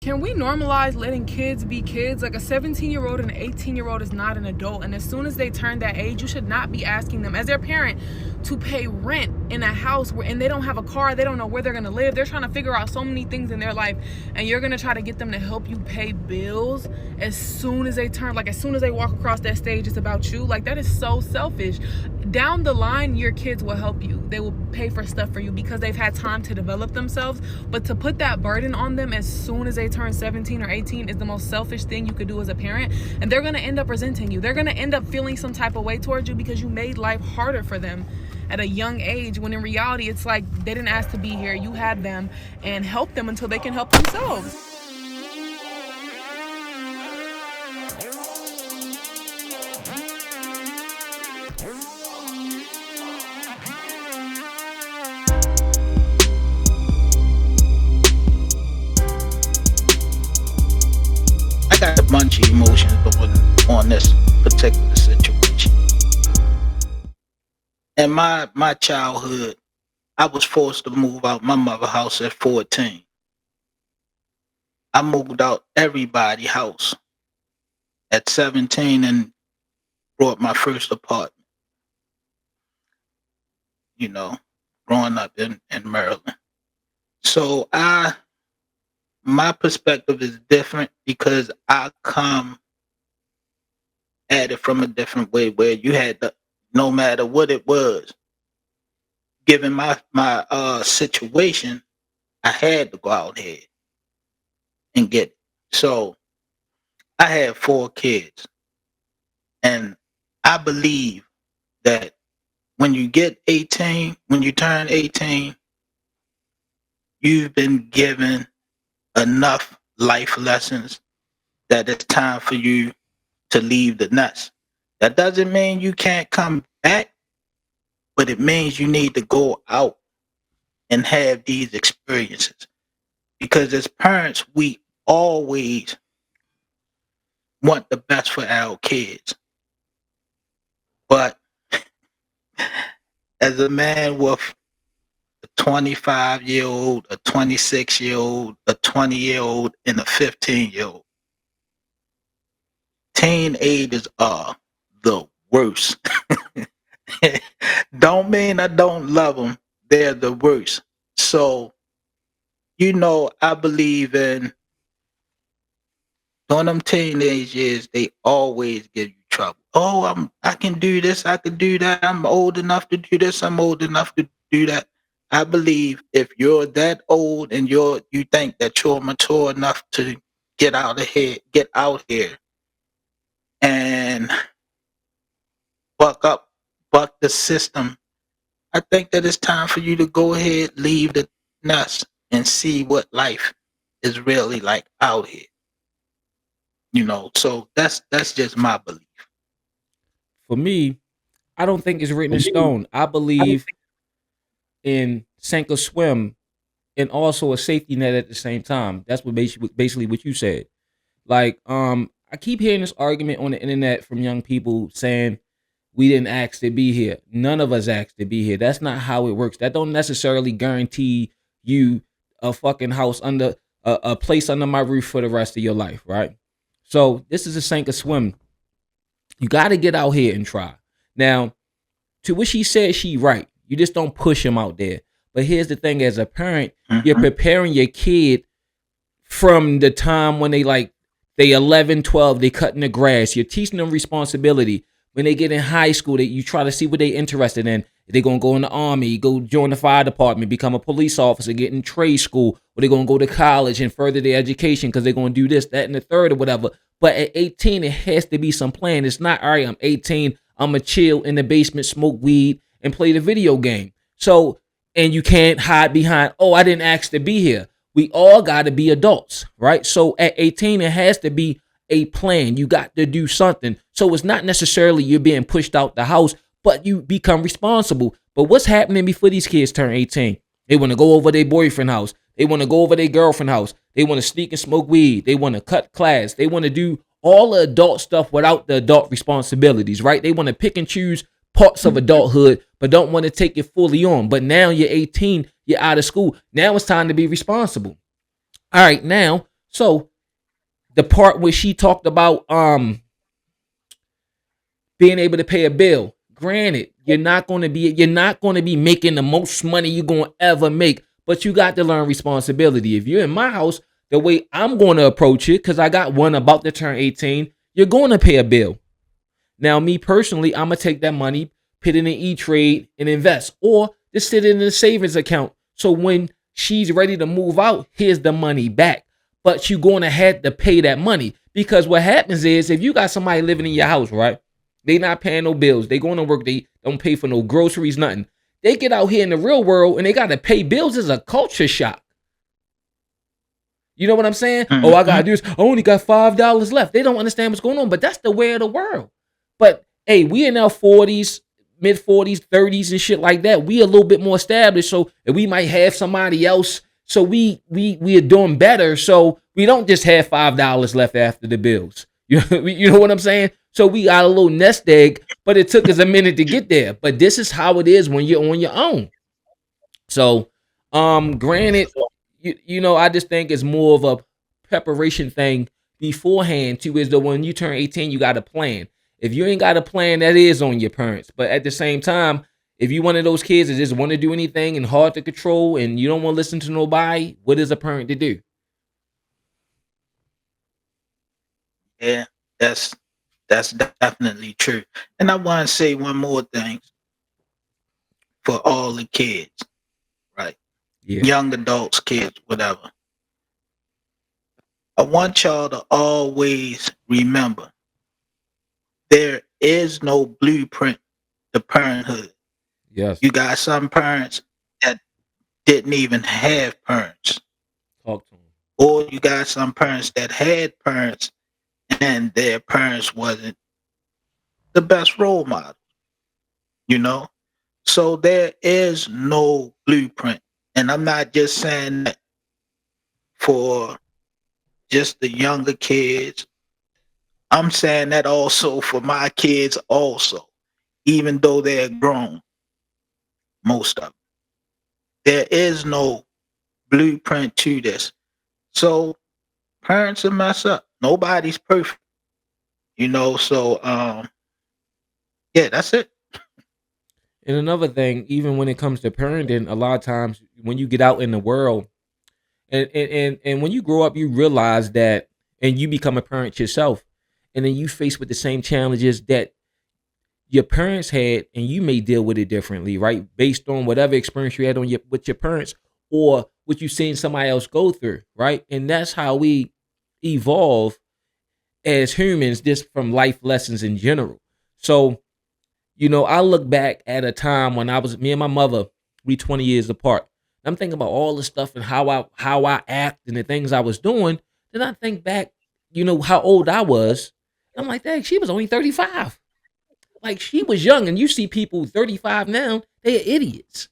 Can we normalize letting kids be kids? Like a 17-year-old and an 18-year-old is not an adult. And as soon as they turn that age, you should not be asking them as their parent to pay rent in a house and they don't have a car. They don't know where they're going to live. They're trying to figure out so many things in their life. And you're going to try to get them to help you pay bills as soon as they turn, like as soon as they walk across that stage, it's about you. Like that is so selfish. Down the line, your kids will help you. They will pay for stuff for you because they've had time to develop themselves. But to put that burden on them as soon as they turn 17 or 18 is the most selfish thing you could do as a parent. And they're going to end up resenting you. They're going to end up feeling some type of way towards you because you made life harder for them at a young age, when in reality, it's like they didn't ask to be here. You had them, and help them until they can help themselves. I got a bunch of emotions on this particular situation. In my childhood, I was forced to move out my mother's house at 14. I moved out everybody's house at 17 and bought my first apartment. You know, growing up in Maryland. So my perspective is different because I come at it from a different way where you had to, no matter what it was, given my situation, I had to go out here and get it. So I had 4 kids, and I believe that when you turn 18, you've been given enough life lessons that it's time for you to leave the nest. That doesn't mean you can't come back, but it means you need to go out and have these experiences. Because as parents, we always want the best for our kids. But as a man with a 25-year-old, a 26-year-old, a 20-year-old, and a 15-year-old, teenagers are the worst. Don't mean I don't love them. They're the worst. So, I believe in during them teenage years, they always give you trouble. Oh, I can do this, I can do that. I'm old enough to do this, I'm old enough to do that. I believe if you're that old and you think that you're mature enough to get out here and buck the system, I think that it's time for you to go ahead, leave the nest, and see what life is really like out here. So that's just my belief. For me, I don't think it's written in stone. I believe in sink or swim and also a safety net at the same time. That's what basically what you said. Like, I keep hearing this argument on the internet from young people saying we didn't ask to be here. None of us asked to be here. That's not how it works. That don't necessarily guarantee you a fucking house under a place under my roof for the rest of your life, right? So this is a sink or swim. You got to get out here and try. Now, to what she said, she right. You just don't push them out there. But here's the thing: as a parent, you're preparing your kid from the time when they 11, 12, they cutting the grass. You're teaching them responsibility. When they get in high school, you try to see what they're interested in. They're going to go in the army, go join the fire department, become a police officer, get in trade school, or they're going to go to college and further their education because they're going to do this, that, and the third or whatever. But at 18, it has to be some plan. It's not, all right, I'm 18, I'm going to chill in the basement, smoke weed, and play the video game. So, and you can't hide behind, oh, I didn't ask to be here. We all got to be adults, right? So at 18, it has to be a plan. You got to do something. So it's not necessarily you're being pushed out the house, but you become responsible. But what's happening before these kids turn 18? They want to go over their boyfriend's house. They want to go over their girlfriend's house. They want to sneak and smoke weed. They want to cut class. They want to do all the adult stuff without the adult responsibilities, right? They want to pick and choose parts of adulthood, but don't want to take it fully on. But now you're 18, you're out of school. Now it's time to be responsible. All right, now So the part where she talked about being able to pay a bill. Granted, you're not going to be making the most money you're going to ever make, but you got to learn responsibility. If you're in my house, the way I'm going to approach it, because I got one about to turn 18, you're going to pay a bill. Now, me personally, I'm gonna take that money, put it in E-Trade, and invest, or just sit it in a savings account. So when she's ready to move out, here's the money back. But you're gonna have to pay that money, because what happens is, if you got somebody living in your house, right? They not paying no bills. They going to work. They don't pay for no groceries, nothing. They get out here in the real world and they got to pay bills. It's a culture shock. You know what I'm saying? Oh, I got to do this. I only got $5 left. They don't understand what's going on, but that's the way of the world. But hey, we in our 40s, mid 40s, 30s and shit like that. We a little bit more established, so we might have somebody else. So we are doing better. So we don't just have $5 left after the bills. You know what I'm saying? So we got a little nest egg, but it took us a minute to get there. But this is how it is when you're on your own. So, granted, I just think it's more of a preparation thing beforehand too, is that when you turn 18, you got a plan. If you ain't got a plan, that is on your parents. But at the same time, if you one of those kids that just want to do anything and hard to control and you don't want to listen to nobody, what is a parent to do? Yeah, that's definitely true. And I want to say one more thing for all the kids, right? Yeah. Young adults, kids, whatever. I want y'all to always remember there is no blueprint to parenthood. Yes. You got some parents that didn't even have parents. Talk to them. Or you got some parents that had parents and their parents wasn't the best role model, you know? So there is no blueprint. And I'm not just saying that for just the younger kids. I'm saying that also for my kids also, even though they're grown, most of them. There is no blueprint to this. So parents will mess up. Nobody's perfect. So yeah, that's it. And another thing, even when it comes to parenting, a lot of times when you get out in the world and when you grow up, you realize that, and you become a parent yourself, and then you face with the same challenges that your parents had, and you may deal with it differently, right? Based on whatever experience you had with your parents or what you seen somebody else go through, right? And that's how we evolve as humans, just from life lessons in general. So, I look back at a time when me and my mother, we 20 years apart. I'm thinking about all the stuff and how I act and the things I was doing. Then I think back, how old I was. I'm like, dang, she was only 35. Like, she was young, and you see people 35 now, they are idiots,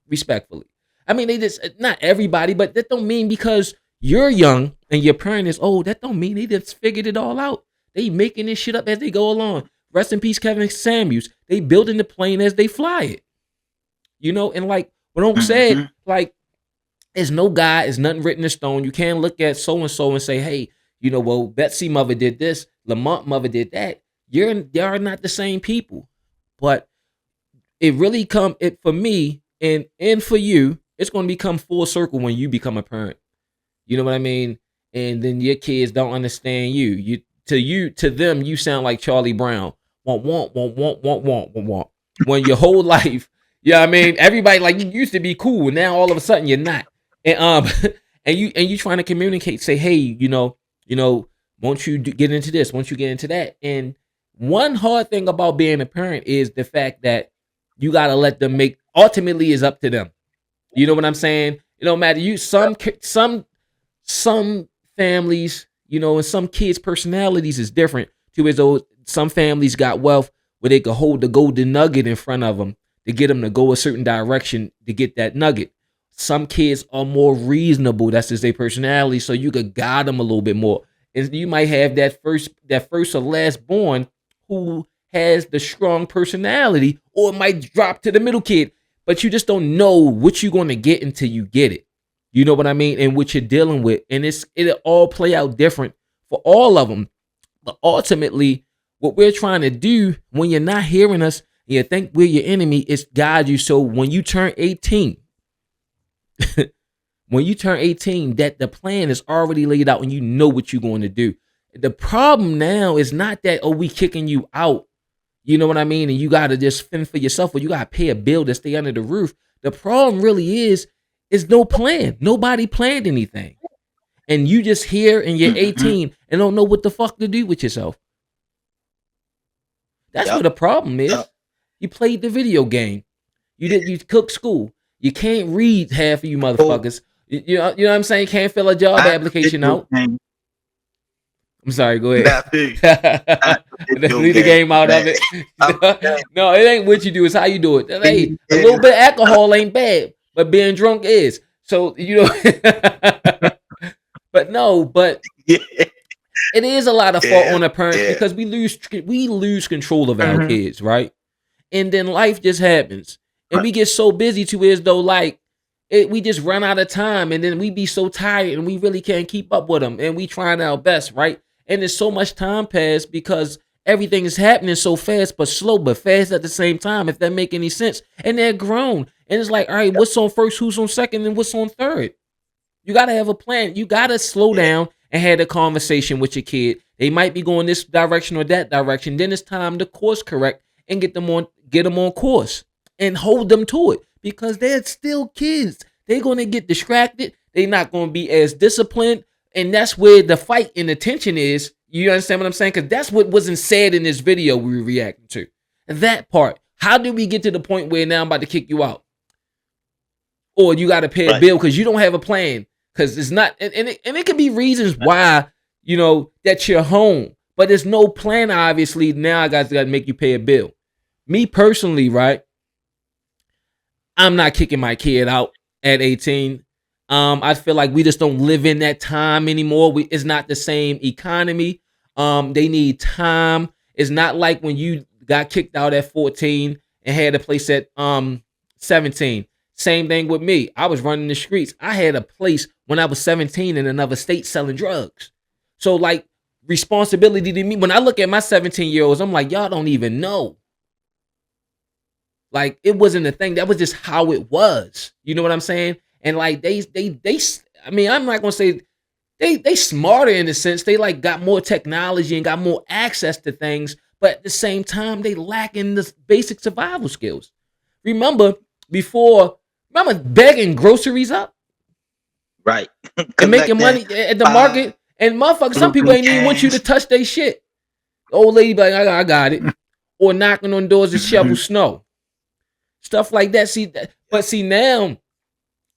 respectfully. I mean, they just, not everybody, but that don't mean because you're young and your parent is old, that don't mean they just figured it all out. They making this shit up as they go along. Rest in peace, Kevin Samuels. They building the plane as they fly it. And like what Unc said, like, there's no God, there's nothing written in stone. You can't look at so-and-so and say, hey, well, Betsy mother did this, Lamont mother did that. Y'all are not the same people. But it really for me and for you, it's going to become full circle when you become a parent. You know what I mean? And then your kids don't understand you. To them, you sound like Charlie Brown. Want. When your whole life, I mean, everybody, like, you used to be cool, and now all of a sudden you're not. And and you trying to communicate, say, hey, won't you get into this? Won't you get into that? And one hard thing about being a parent is the fact that you got to let them ultimately is up to them. You know what I'm saying? It don't matter. Some families, and some kids' personalities is different too. As though some families got wealth where they could hold the golden nugget in front of them to get them to go a certain direction to get that nugget. Some kids are more reasonable. That's just their personality. So you could guide them a little bit more. And you might have that first or last born who has the strong personality, or it might drop to the middle kid. But you just don't know what you're going to get until you get it. You know what I mean? And what you're dealing with. And it'll all play out different for all of them. But ultimately, what we're trying to do when you're not hearing us and you think we're your enemy is guide you. So when you turn 18, that the plan is already laid out and you know what you're going to do. The problem now is not that, oh, we kicking you out. You know what I mean? And you got to just fend for yourself or you got to pay a bill to stay under the roof. The problem really is no plan. Nobody planned anything. And you just here and you're Mm-hmm. 18 and don't know what the fuck to do with yourself. That's Yep. what the problem is. Yep. You played the video game. You cook school. You can't read half of you Oh, motherfuckers. You know what I'm saying? Can't fill a job not the application video out. game. I'm sorry, go ahead. Not the video Leave the game, game out of man. it. No, it ain't what you do, it's how you do it. Hey, a Yeah. little bit of alcohol ain't bad, but being drunk is. So, but no, but Yeah. it is a lot of fault Yeah. on the parents Yeah. because we lose control of our Mhm. kids, right? And then life just happens. And we get so busy to as though like we just run out of time and then we be so tired and we really can't keep up with them and we trying our best, right? And there's so much time passed because everything is happening so fast but slow but fast at the same time, if that make any sense. And they're grown. And it's like, all right, what's on first, who's on second, and what's on third? You got to have a plan. You got to slow Yeah. down and have a conversation with your kid. They might be going this direction or that direction. Then it's time to course correct and get them on course and hold them to it because they're still kids. They're going to get distracted. They're not going to be as disciplined. And that's where the fight and the tension is. You understand what I'm saying? Because that's what wasn't said in this video we were reacting to. That part. How did we get to the point where now I'm about to kick you out? Or you got to pay a Right. bill because you don't have a plan. Because it's not, and it could be reasons why, that you're home. But there's no plan, obviously. Now I got to make you pay a bill. Me personally, right? I'm not kicking my kid out at 18. I feel like we just don't live in that time anymore. It's not the same economy. They need time. It's not like when you got kicked out at 14 and had a place at 17. Same thing with me. I was running the streets. I had a place when I was 17 in another state selling drugs. So like responsibility to me. When I look at my 17-year-olds, I'm like, y'all don't even know. Like it wasn't a thing. That was just how it was. You know what I'm saying? And like they I mean, I'm not gonna say they smarter in the sense they like got more technology and got more access to things, but at the same time they lack in the basic survival skills. Remember begging groceries up Right. and making Collecting money at the market, and motherfuckers, some people ain't even want you to touch their shit. The old lady be like, I got it. Or knocking on doors to shovel snow. Stuff like that. See now,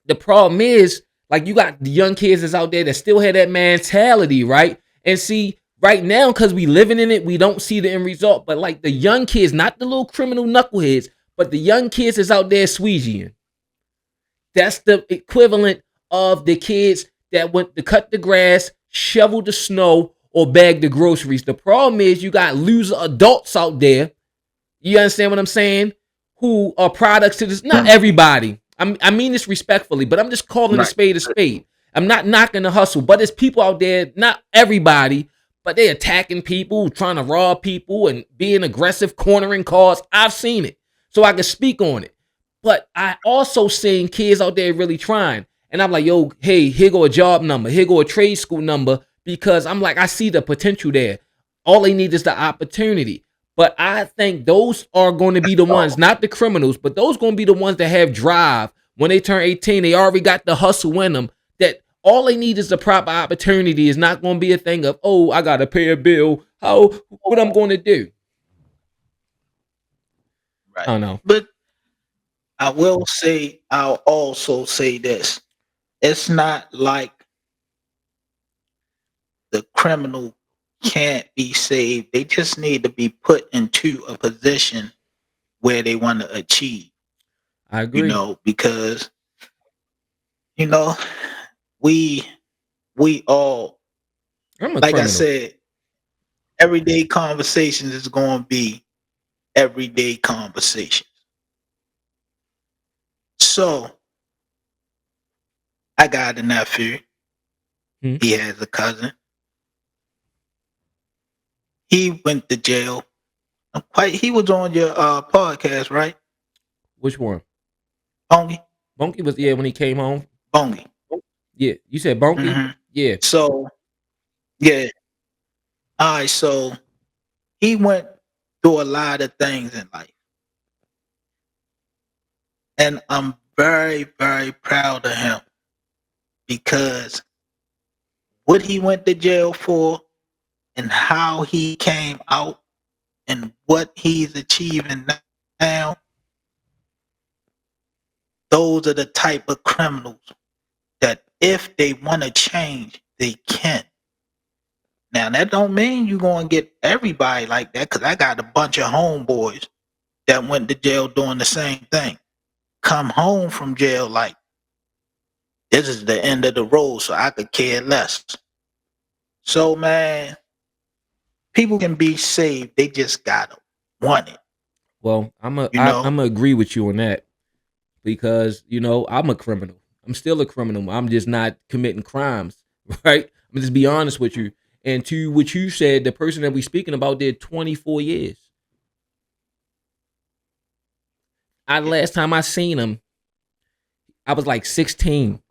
the problem is, like, you got the young kids that's out there that still have that mentality, right? And see, right now, because we living in it, we don't see the end result. But like the young kids, not the little criminal knuckleheads, but the young kids that's out there squeegeeing. That's the equivalent of the kids that went to cut the grass, shovel the snow, or bag the groceries. The problem is you got loser adults out there. You understand what I'm saying? Who are products to this? Not everybody. I mean this respectfully, but I'm just calling a spade a spade. I'm not knocking the hustle, but there's people out there, not everybody, but they attacking people, trying to rob people and being aggressive, cornering cars. I've seen it, so I can speak on it. But I also seen kids out there really trying. And I'm like, yo, hey, here go a job number. Here go a trade school number. Because I'm like, I see the potential there. All they need is the opportunity. But I think those are going to be the ones, not the criminals, but those going to be the ones that have drive. When they turn 18, they already got the hustle in them. That all they need is the proper opportunity. Is not going to be a thing of, oh, I got to pay a bill. What I'm going to do. Right. I don't know. But I'll also say this. It's not like the criminal can't be saved. They just need to be put into a position where they want to achieve, I agree. Because, we all, I'm a like I criminal. said, everyday conversations is going to be everyday conversations. So I got a nephew. Hmm? He has a cousin. He went to jail. He was on your podcast, right? Which one? Bongi? Bonky was when he came home. Bongi. Yeah, you said Bonky. Hmm. Yeah. So, yeah. All right. So, he went through a lot of things in life. And I'm very, very proud of him because what he went to jail for and how he came out and what he's achieving now, those are the type of criminals that if they want to change, they can. Now that don't mean you're gonna get everybody like that, because I got a bunch of homeboys that went to jail doing the same thing. Come home from jail like this is the end of the road, so I could care less. So man, people can be saved. They just gotta want it. Well, You know? I'm gonna agree with you on that because I'm a criminal. I'm still a criminal. I'm just not committing crimes, right? I'm just be honest with you. And to what you said, the person that we speaking about did 24 years. Last time I seen him, I was like 16.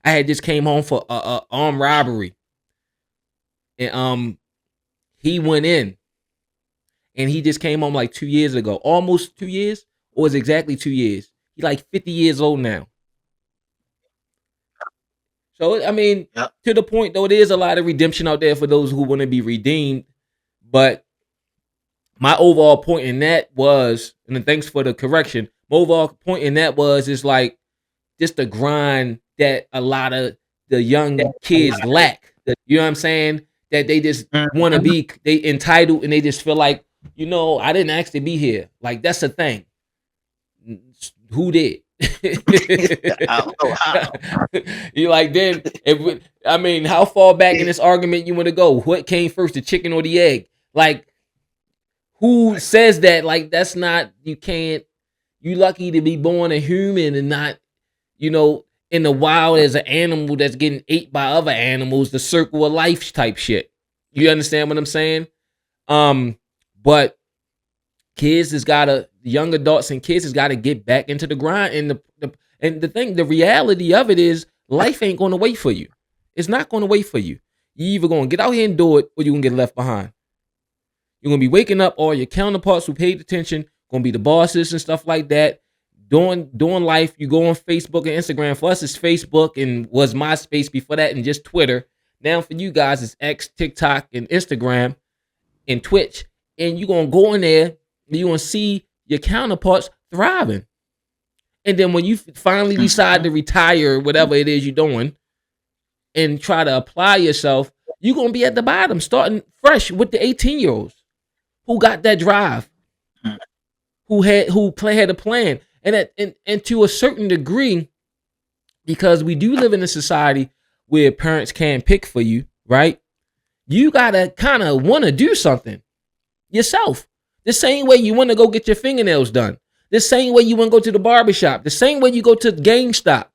I had just came home for a armed robbery, and he went in, and he just came home like 2 years ago, almost 2 years, or is exactly 2 years. He's like 50 years old now. So I mean, Yep. to the point though, there's a lot of redemption out there for those who want to be redeemed. But my overall point in that was, and then thanks for the correction. My overall point in that was is like just the grind that a lot of the young kids lack. You know what I'm saying? That they just want to Mhm. be they entitled and they just feel like, I didn't actually be here. Like that's the thing. Who did? I don't know how. You like then I mean, how far back in this argument you want to go? What came first, the chicken or the egg? Like who says that? Like that's not you can't you lucky to be born a human and not, in the wild as an animal that's getting ate by other animals, the circle of life type shit. You understand what I'm saying? But kids has gotta young adults and kids has gotta get back into the grind and the reality of it is life ain't gonna wait for you. It's not gonna wait for you. You either gonna get out here and do it or you're gonna get left behind. You're gonna be waking up all your counterparts who paid attention, gonna be the bosses and stuff like that. Doing life, you go on Facebook and Instagram. For us, it's Facebook and was MySpace before that, and just Twitter. Now for you guys, it's X, TikTok, and Instagram and Twitch. And you're gonna go in there and you're gonna see your counterparts thriving. And then when you finally decide to retire, whatever it is you're doing, and try to apply yourself, you're gonna be at the bottom, starting fresh with the 18-year-olds who got that drive, who had a plan, and to a certain degree, because we do live in a society where parents can't pick for you, right? You gotta kind of want to do something yourself. The same way you want to go get your fingernails done. The same way you want to go to the barbershop. The same way you go to GameStop.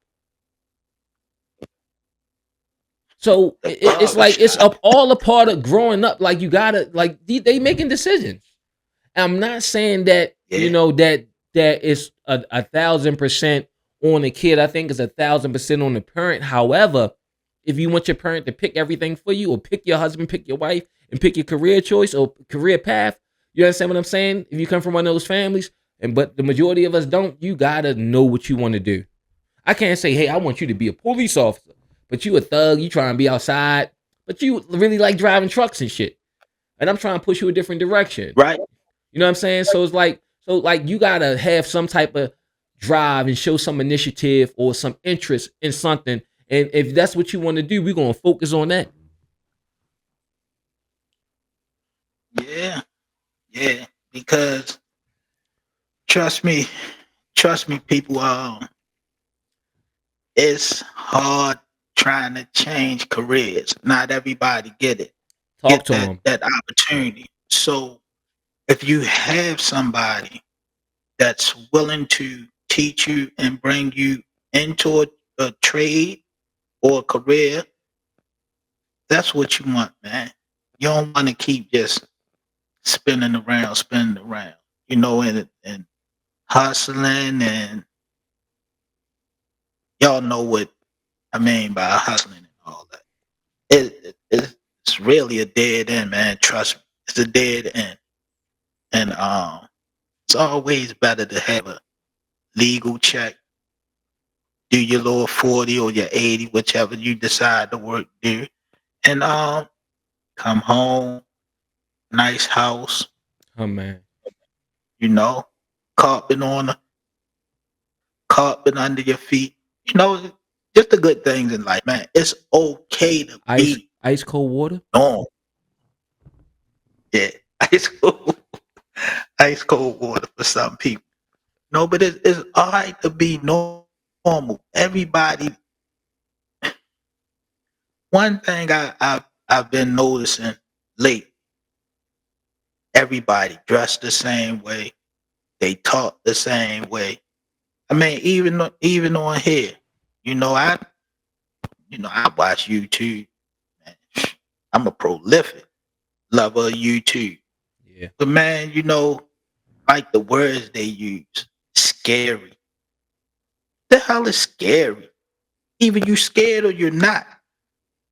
So it's like it's all a part of growing up. Like you gotta like they making decisions. I'm not saying that that is a 1,000% on the kid. I think it's 1,000% on the parent. However, if you want your parent to pick everything for you, or pick your husband, pick your wife, and pick your career choice or career path, you understand what I'm saying? If you come from one of those families, but the majority of us don't, you gotta know what you want to do. I can't say, hey, I want you to be a police officer, but you a thug, you trying to be outside, but you really like driving trucks and shit. And I'm trying to push you a different direction. Right. You know what I'm saying? So it's like, you gotta have some type of drive and show some initiative or some interest in something. And if that's what you want to do, we're gonna focus on that. Yeah. Yeah. Because trust me, people, it's hard trying to change careers. Not everybody get Talk to them. that opportunity. So if you have somebody that's willing to teach you and bring you into a trade, or a career, that's what you want, man. You don't want to keep just spinning around, and hustling, and y'all know what I mean by hustling and all that. It's really a dead end, man. Trust me, it's a dead end, and it's always better to have a legal check, do your little 40 or your 80, whichever you decide to work do, and come home, nice house, Oh man, you know, carpet on the carpet under your feet, you know, just the good things in life, man. It's okay to ice be ice cold water. normal. Yeah, ice cold, ice cold water for some people. No, but it's all right to be normal. Everybody. One thing I've been noticing late. Everybody dressed the same way. They talk the same way. I mean, even on here, you know, I watch YouTube. Man. I'm a prolific lover of YouTube. Yeah, But man, like the words they use, scary. The hell is scary? Either you scared or you're not.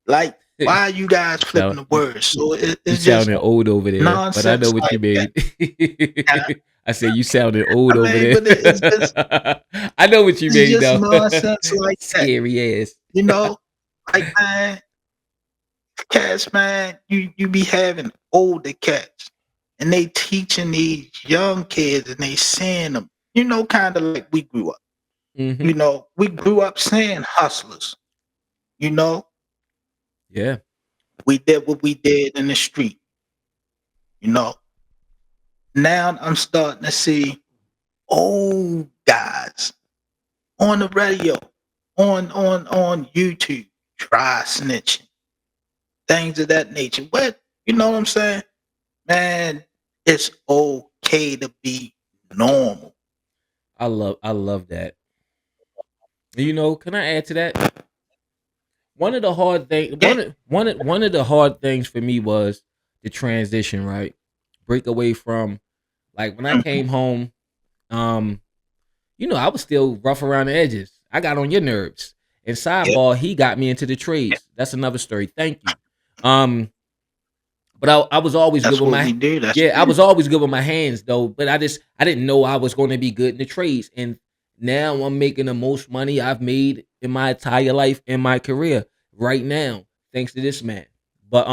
Like, why are you guys flipping so the words? So you it's just sounding old over there, but I know nonsense what you like that. mean. Yeah. I said you sounding old I over mean, there. but I know what you it's mean just though. nonsense like that. Scary ass. You know, like man, cats, man, you be having older cats, and they teaching these young kids, and they saying them. Kind of like we grew up. Hmm. We grew up saying hustlers. You know, Yeah, we did what we did in the street. You know, now I'm starting to see old guys on the radio, on YouTube, try snitching, things of that nature. But you know what I'm saying? Man, it's okay to be normal. I love that. Can I add to that? One of the hard thing Yeah. one of the hard things for me was the transition, right? Break away from, like, when I Mhm. came home, um, I was still rough around the edges. I got on your nerves. And Yep. sidebar, he got me into the trades. That's another story. Thank you. Um, but I was always good That's with what we my do. That's yeah, I true. was always good with my hands though. But I didn't know I was going to be good in the trades. And now I'm making the most money I've made in my entire life in my career right now, thanks to this man. But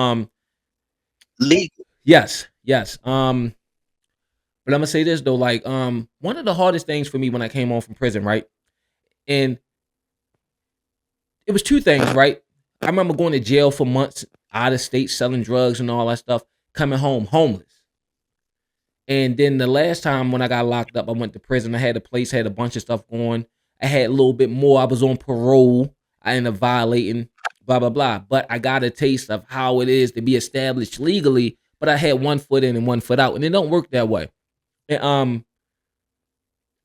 Legal. yes, yes. But I'm gonna say this though, like, one of the hardest things for me when I came home from prison, right? And it was two things, right? I remember going to jail for months, out of state, selling drugs and all that stuff, coming home homeless. And then the last time when I got locked up, I went to prison. I had a place, had a bunch of stuff going. I had a little bit more. I was on parole. I ended up violating, blah, blah, blah. But I got a taste of how it is to be established legally. But I had one foot in and one foot out. And it don't work that way. And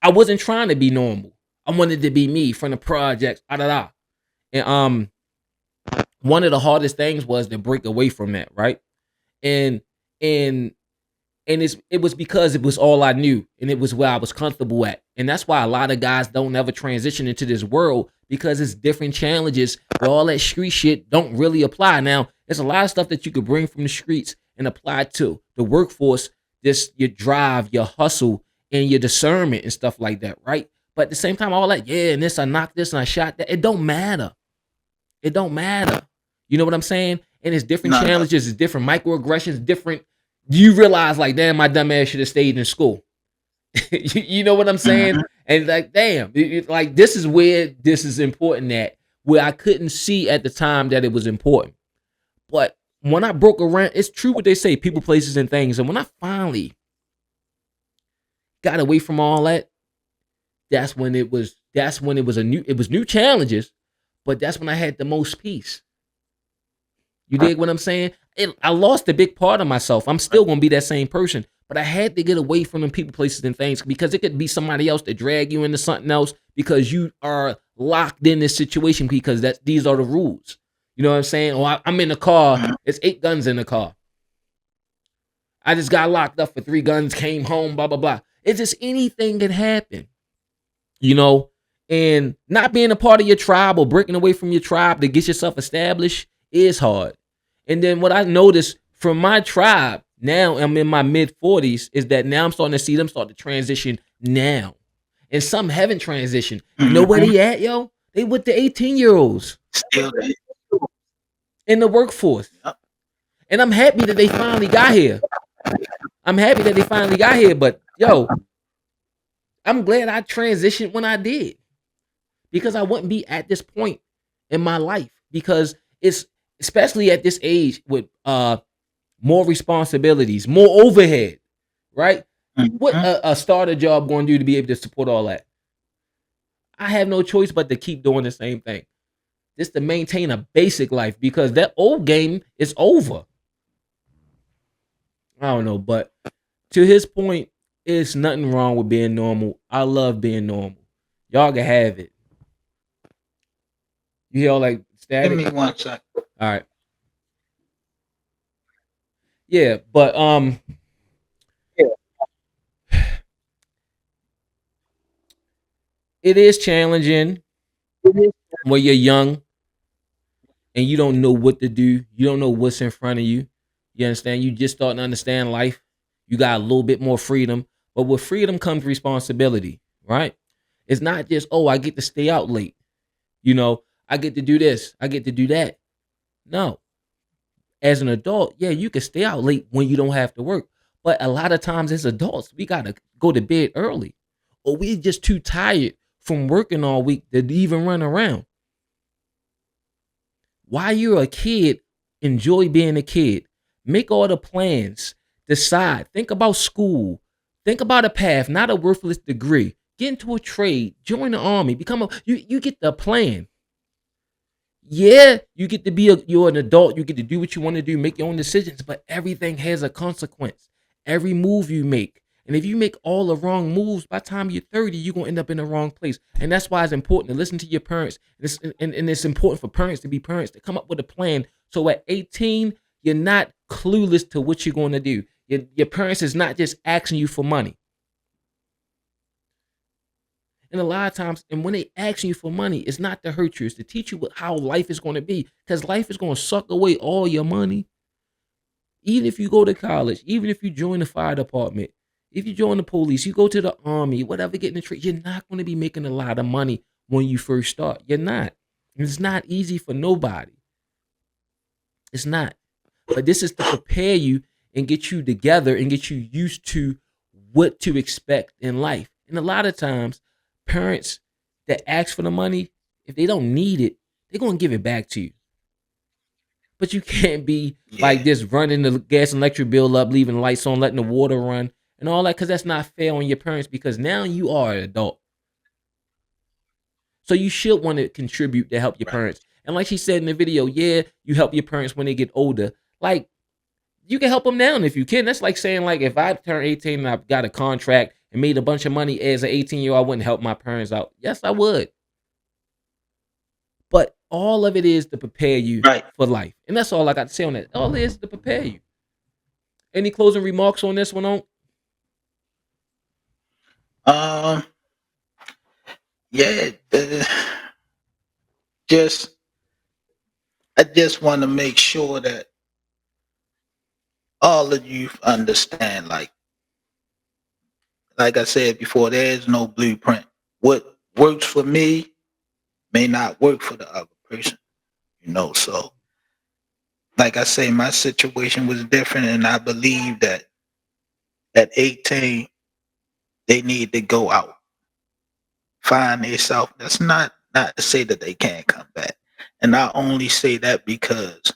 I wasn't trying to be normal. I wanted to be me from the projects, da da da. And one of the hardest things was to break away from that, right? And and it was because it was all I knew and it was where I was comfortable at. And that's why a lot of guys don't ever transition into this world, because it's different challenges where all that street shit don't really apply. Now, there's a lot of stuff that you could bring from the streets and apply to the workforce, just your drive, your hustle, and your discernment and stuff like that, right? But at the same time, all that, yeah, and this, I knocked this and I shot that, it don't matter. It don't matter. You know what I'm saying? And it's different No, no. challenges, it's different microaggressions, different. You realize, like, damn, my dumb ass should have stayed in school. You know what I'm saying? Mhm. And like, damn, like, this is where this is important at, where I couldn't see at the time that it was important. But when I broke around, it's true what they say, people, places, and things. And when I finally got away from all that, it was new challenges, but that's when I had the most peace. You dig what I'm saying? I lost a big part of myself. I'm still gonna be that same person, But I had to get away from them people, places, and things because it could be somebody else that drag you into something else because you are locked in this situation because these are the rules. You know what I'm saying? Or I'm in the car. Mhm. It's 8 guns in the car. I just got locked up for 3 guns, came home, blah, blah, blah. It's just anything can happen, you know? And not being a part of your tribe or breaking away from your tribe to get yourself established is hard. And then what I noticed from my tribe, now I'm in my mid 40s, is that now I'm starting to see them start to transition now. And some haven't transitioned. You know where Mhm. they at, yo? They with the 18-year-olds Still there. in the workforce. Yep. And I'm happy that they finally got here. But yo, I'm glad I transitioned when I did because I wouldn't be at this point in my life because it's especially at this age with more responsibilities, more overhead, right? What Mhm. a starter job going to do to be able to support all that? I have no choice but to keep doing the same thing just to maintain a basic life because that old game is over. I don't know, but to his point, it's nothing wrong with being normal. I love being normal. Y'all can have it. You hear all like Give static? me one second. All right. Yeah, but it is challenging when you're young and you don't know what to do. You don't know what's in front of you. You understand? You just starting to understand life. You got a little bit more freedom. But with freedom comes responsibility, right? It's not just, oh, I get to stay out late. You know, I get to do this. I get to do that. No. As an adult, yeah, you can stay out late when you don't have to work. But a lot of times as adults, we gotta go to bed early. Or we just too tired from working all week to even run around. While you're a kid, enjoy being a kid. Make all the plans. Decide. Think about school. Think about a path, not a worthless degree. Get into a trade. Join the army. Become a you get the plan. Yeah, you get to you're an adult, you get to do what you want to do, make your own decisions, but everything has a consequence. Every move you make. And if you make all the wrong moves, by the time you're 30, you're gonna end up in the wrong place. And that's why it's important to listen to your parents. And it's important for parents to be parents to come up with a plan. So at 18, you're not clueless to what you're going to do. Your parents is not just asking you for money. And a lot of times, and when they ask you for money, it's not to hurt you, it's to teach you how life is going to be. Because life is going to suck away all your money. Even if you go to college, even if you join the fire department, if you join the police, you go to the army, whatever, get in the trade, you're not going to be making a lot of money when you first start. You're not. It's not easy for nobody. It's not. But this is to prepare you and get you together and get you used to what to expect in life. And a lot of times, parents that ask for the money, if they don't need it, they're gonna give it back to you. But you can't be like Yeah. this running the gas and electric bill up, leaving the lights on, letting the water run, and all that, because that's not fair on your parents because now you are an adult. So you should want to contribute to help your Right. parents. And like she said in the video, yeah, you help your parents when they get older. Like you can help them now if you can. That's like saying like if I turn 18 and I've got a contract and made a bunch of money as an 18-year-old, I wouldn't help my parents out. Yes, I would. But all of it is to prepare you Right. for life. And that's all I got to say on that. All it is to prepare you. Any closing remarks on this one on? Um. Yeah. Just I just want to make sure that all of you understand. Like I said before, there is no blueprint. What works for me may not work for the other person. So like I say, my situation was different, and I believe that at 18 they need to go out, find themselves. That's not to say that they can't come back, and I only say that because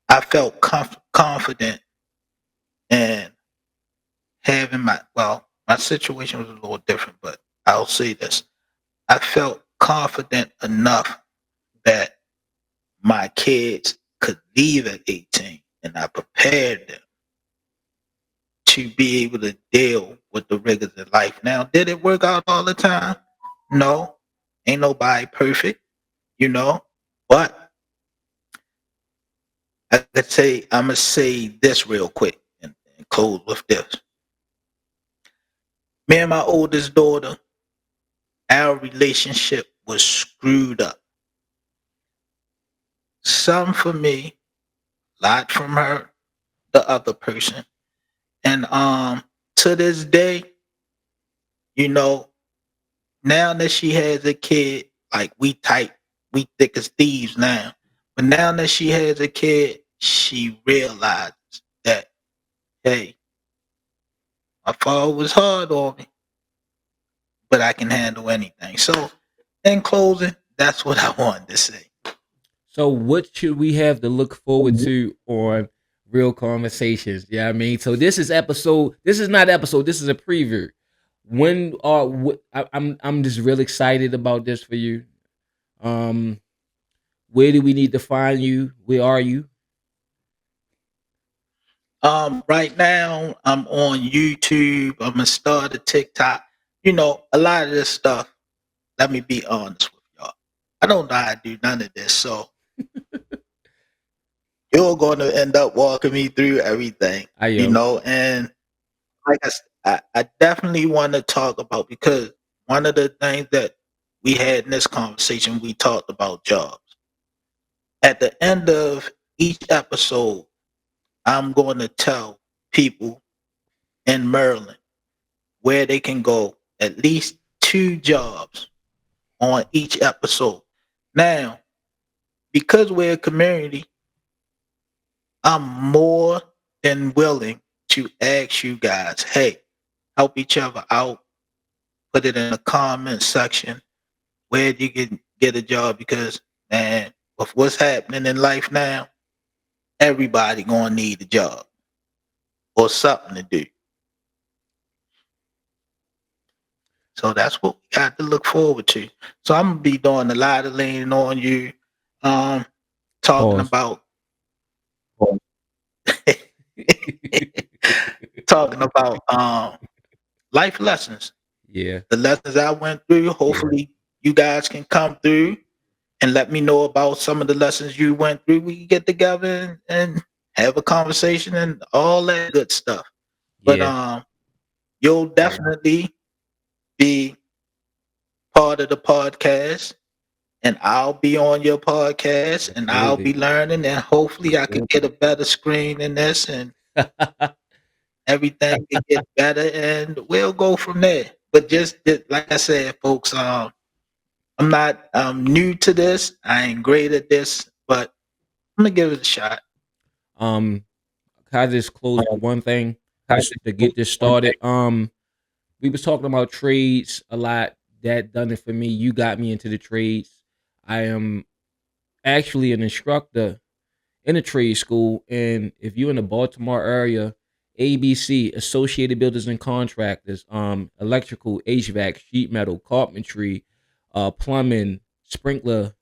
I felt confident in having my situation was a little different, but I'll say this: I felt confident enough that my kids could leave at 18, and I prepared them to be able to deal with the rigors of life. Now, did it work out all the time? No. Ain't nobody perfect, you know. But I'm gonna say this real quick and close with this. Me and my oldest daughter, our relationship was screwed up. Some for me, lot from her, the other person. And to this day, you know, now that she has a kid, like we tight, we thick as thieves now. But now that she has a kid, she realizes that, hey, my father was hard on me, but I can handle anything. So in closing, that's what I wanted to say. So what should we have to look forward to on Real Conversations? Yeah, I mean, so this is episode. This is not episode. This is a preview. When are I'm just real excited about this for you. Um, where do we need to find you? Where are you? Right now I'm on YouTube. I'm gonna start a TikTok. You know, a lot of this stuff, let me be honest with y'all. I don't know how to do none of this. So you're gonna end up walking me through everything, I you am. know, and like I definitely want to talk about, because one of the things that we had in this conversation, we talked about jobs. At the end of each episode, I'm going to tell people in Maryland where they can go at least 2 jobs on each episode. Now, because we're a community, I'm more than willing to ask you guys, hey, help each other out. Put it in the comment section where you can get a job, because, man, with what's happening in life now, everybody gonna need a job or something to do. So that's what we got to look forward to. So I'm gonna be doing a lot of leaning on you, um, talking Pause. about talking about life lessons. Yeah, The lessons I went through. Hopefully you guys can come through and let me know about some of the lessons you went through. We can get together and have a conversation and all that good stuff. But yeah. you'll definitely be part of the podcast, and I'll be on your podcast, and I'll Absolutely. be learning, and hopefully I could get a better screen than this, and everything can get better, and we'll go from there. But just like I said, folks, I'm not new to this. I ain't great at this, but I'm gonna give it a shot. um, can I just close with one thing just to get this started? We was talking about trades a lot. That done it for me. You got me into the trades. I am actually an instructor in a trade school, and if you're in the Baltimore area, ABC, Associated Builders and Contractors, electrical, HVAC, sheet metal, carpentry, plumbing, sprinkler.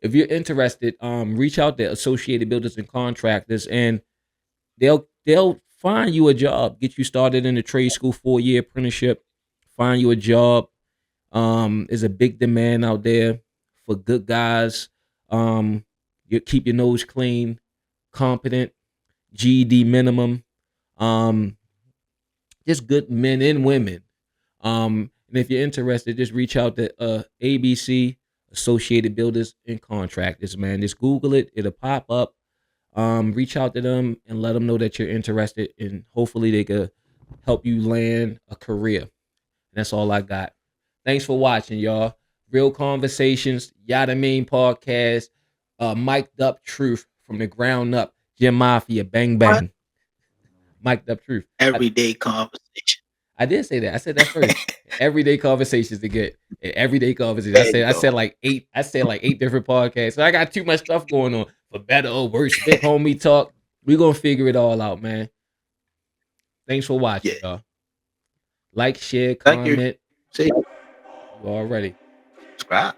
If you're interested, reach out to Associated Builders and Contractors, and they'll find you a job, get you started in the trade school, 4 year apprenticeship, find you a job. There's a big demand out there for good guys. You keep your nose clean, competent, GED minimum. Um, just good men and women. And if you're interested, just reach out to ABC, Associated Builders and Contractors. Man, just Google it; it'll pop up. Reach out to them and let them know that you're interested, and hopefully they could help you land a career. That's all I got. Thanks for watching, y'all. Real Conversations, Yada Main Podcast, mic'd up truth from the ground up. Jim Mafia, bang What? bang. Mic'd up truth. Everyday conversation. I did say that. I said that first. Everyday conversations to get everyday conversations. There you I go. said like eight. I said like 8 different podcasts. So I got too much stuff going on for better or worse. Big homie talk. We gonna figure it all out, man. Thanks for watching, Yeah. y'all. Like, share, Thank you. comment. See, You already. subscribe.